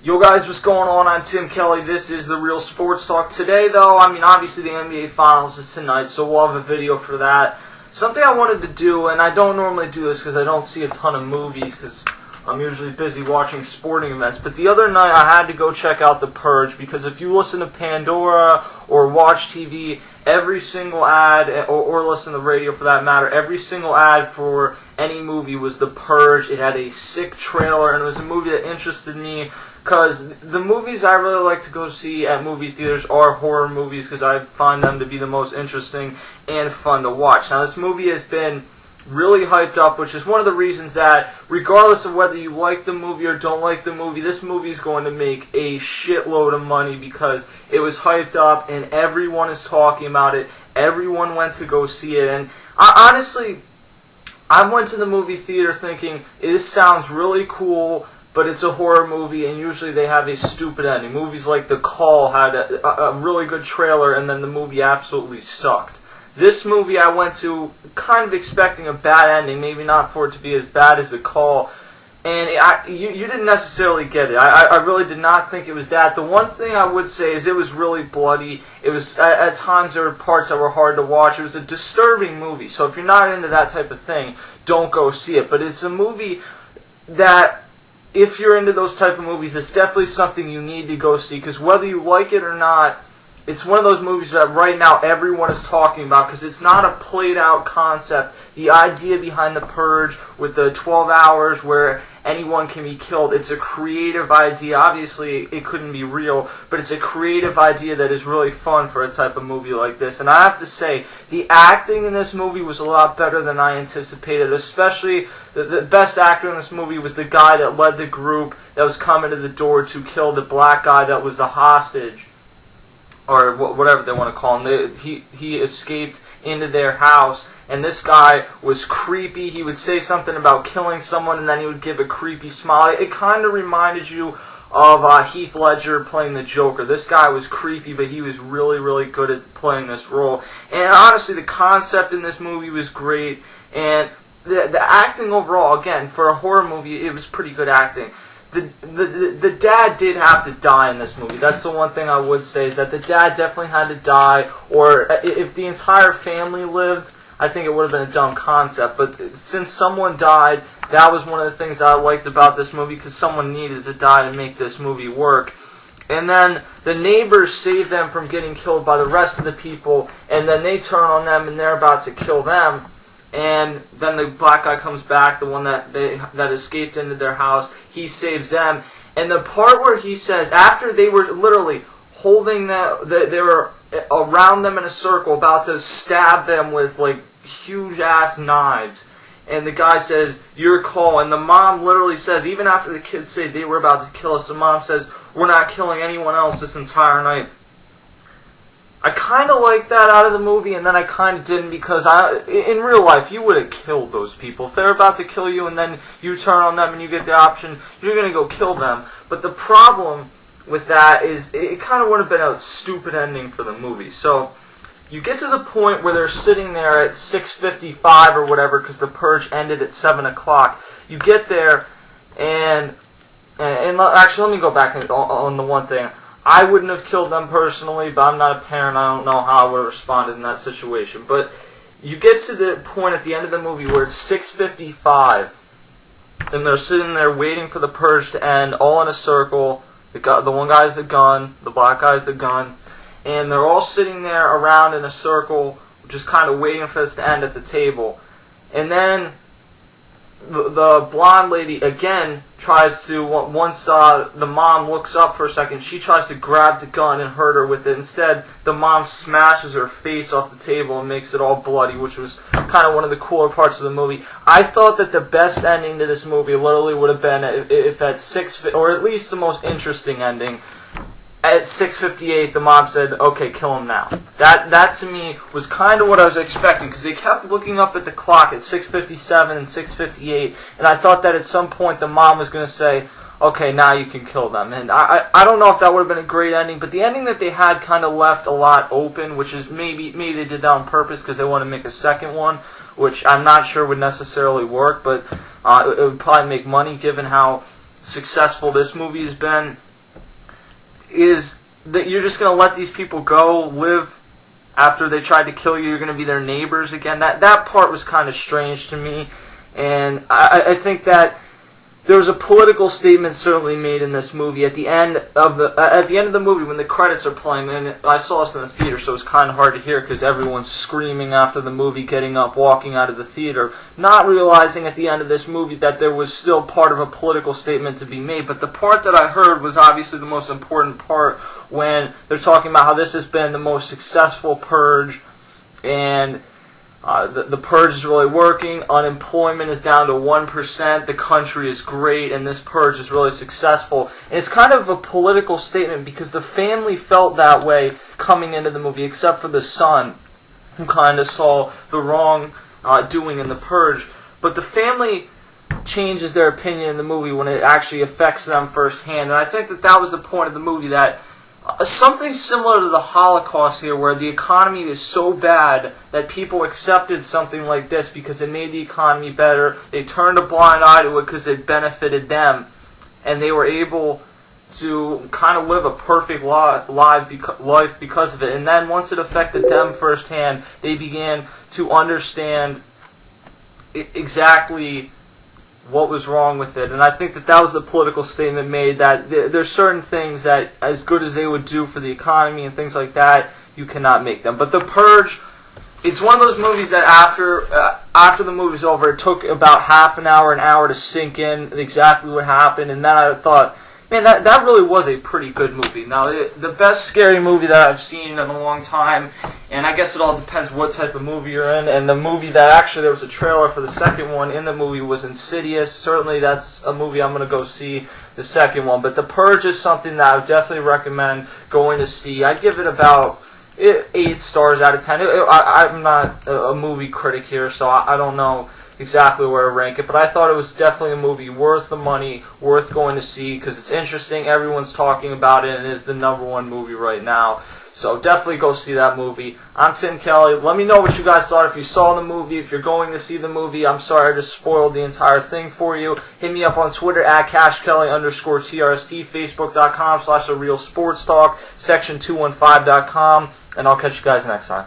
Yo guys, what's going on? I'm Tim Kelly. This is The Real Sports Talk. Today though, obviously the NBA Finals is tonight, so we'll have a video for that. Something I wanted to do, and I don't normally do this because I don't see a ton of movies because I'm usually busy watching sporting events, but the other night I had to go check out The Purge because if you listen to Pandora or watch TV, every single ad, or listen to the radio for that matter, every single ad for any movie was The Purge. It had a sick trailer, and it was a movie that interested me because the movies I really like to go see at movie theaters are horror movies because I find them to be the most interesting and fun to watch. Now, this movie has been really hyped up, which is one of the reasons that regardless of whether you like the movie or don't like the movie, this movie is going to make a shitload of money because it was hyped up and everyone is talking about it. Everyone went to go see it, and I went to the movie theater thinking, this sounds really cool, but it's a horror movie, and usually they have a stupid ending. Movies like The Call had a really good trailer, and then the movie absolutely sucked. This movie I went to kind of expecting a bad ending, maybe not for it to be as bad as The Call, and you didn't necessarily get it. I really did not think it was that. The one thing I would say is it was really bloody. It was, at times there were parts that were hard to watch. It was a disturbing movie, so if you're not into that type of thing, don't go see it. But it's a movie that, if you're into those type of movies, it's definitely something you need to go see, because whether you like it or not, it's one of those movies that right now everyone is talking about because it's not a played out concept. The idea behind The Purge with the 12 hours where anyone can be killed, it's a creative idea. Obviously it couldn't be real, but it's a creative idea that is really fun for a type of movie like this. And I have to say, the acting in this movie was a lot better than I anticipated. Especially the best actor in this movie was the guy that led the group that was coming to the door to kill the black guy that was the hostage, or whatever they want to call him. He escaped into their house, and this guy was creepy. He would say something about killing someone, and then he would give a creepy smile. It kind of reminded you of Heath Ledger playing the Joker. This guy was creepy, but he was really, really good at playing this role. And honestly, the concept in this movie was great, and the acting overall, again, for a horror movie, it was pretty good acting. The dad did have to die in this movie. That's the one thing I would say, is that the dad definitely had to die, or if the entire family lived, I think it would have been a dumb concept. But since someone died, that was one of the things that I liked about this movie, because someone needed to die to make this movie work. And then the neighbors save them from getting killed by the rest of the people, and then they turn on them and they're about to kill them. And then the black guy comes back, the one that escaped into their house. He saves them. And the part where he says, after they were literally holding them, they were around them in a circle, about to stab them with like huge-ass knives. And the guy says, "Your call." And the mom literally says, even after the kids say they were about to kill us, the mom says, "We're not killing anyone else this entire night." I kind of liked that out of the movie, and then I kind of didn't, because in real life, you would have killed those people. If they're about to kill you and then you turn on them and you get the option, you're going to go kill them. But the problem with that is it kind of would have been a stupid ending for the movie. So you get to the point where they're sitting there at 6:55 or whatever, because the Purge ended at 7 o'clock. You get there, and actually, let me go back on the one thing. I wouldn't have killed them personally, but I'm not a parent. I don't know how I would have responded in that situation. But you get to the point at the end of the movie where it's 6:55, and they're sitting there waiting for the Purge to end, all in a circle. The one guy's the gun, the black guy's the gun, and they're all sitting there around in a circle, just kind of waiting for this to end at the table. And then the blonde lady again tries to, once the mom looks up for a second, she tries to grab the gun and hurt her with it. Instead, the mom smashes her face off the table and makes it all bloody, which was kind of one of the cooler parts of the movie. I thought that the best ending to this movie literally would have been if at 6, or at least the most interesting ending, at 6:58, the mom said, "Okay, kill him now." That to me was kind of what I was expecting, because they kept looking up at the clock at 6:57 and 6:58, and I thought that at some point the mom was going to say, "Okay, now you can kill them." And I don't know if that would have been a great ending, but the ending that they had kind of left a lot open, which is maybe they did that on purpose because they want to make a second one, which I'm not sure would necessarily work, but it would probably make money given how successful this movie has been. is that you're just going to let these people go live after they tried to kill you. You're going to be their neighbors again. That part was kind of strange to me, and I think that there was a political statement certainly made in this movie at the end of the movie when the credits are playing. And I saw this in the theater, so it was kind of hard to hear because everyone's screaming after the movie, getting up, walking out of the theater, not realizing at the end of this movie that there was still part of a political statement to be made. But the part that I heard was obviously the most important part when they're talking about how this has been the most successful purge, and the purge is really working. Unemployment is down to 1%. The country is great, and this purge is really successful. And it's kind of a political statement because the family felt that way coming into the movie, except for the son, who kind of saw the wrong doing in the purge. But the family changes their opinion in the movie when it actually affects them firsthand. And I think that was the point of the movie, that something similar to the Holocaust here, where the economy is so bad that people accepted something like this because it made the economy better. They turned a blind eye to it because it benefited them, and they were able to kind of live a perfect life because of it. And then once it affected them firsthand, they began to understand exactly what was wrong with it. And I think that was the political statement made, that there's certain things that, as good as they would do for the economy and things like that, you cannot make them. But The Purge, it's one of those movies that after the movie's over, it took about half an hour to sink in exactly what happened. And then I thought, man, that really was a pretty good movie. Now, the best scary movie that I've seen in a long time, and I guess it all depends what type of movie you're in, and the movie that actually there was a trailer for the second one in the movie was Insidious. Certainly that's a movie I'm going to go see the second one. But The Purge is something that I would definitely recommend going to see. I'd give it about 8 stars out of 10. I'm not a movie critic here, so I don't know exactly where to rank it, but I thought it was definitely a movie worth the money, worth going to see, because it's interesting, everyone's talking about it, and it is the #1 movie right now. So definitely go see that movie. I'm Tim Kelly. Let me know what you guys thought. If you saw the movie, if you're going to see the movie, I'm sorry I just spoiled the entire thing for you. Hit me up on Twitter at CashKelly_TRST, Facebook.com/TheRealSportsTalk, Section215.com, and I'll catch you guys next time.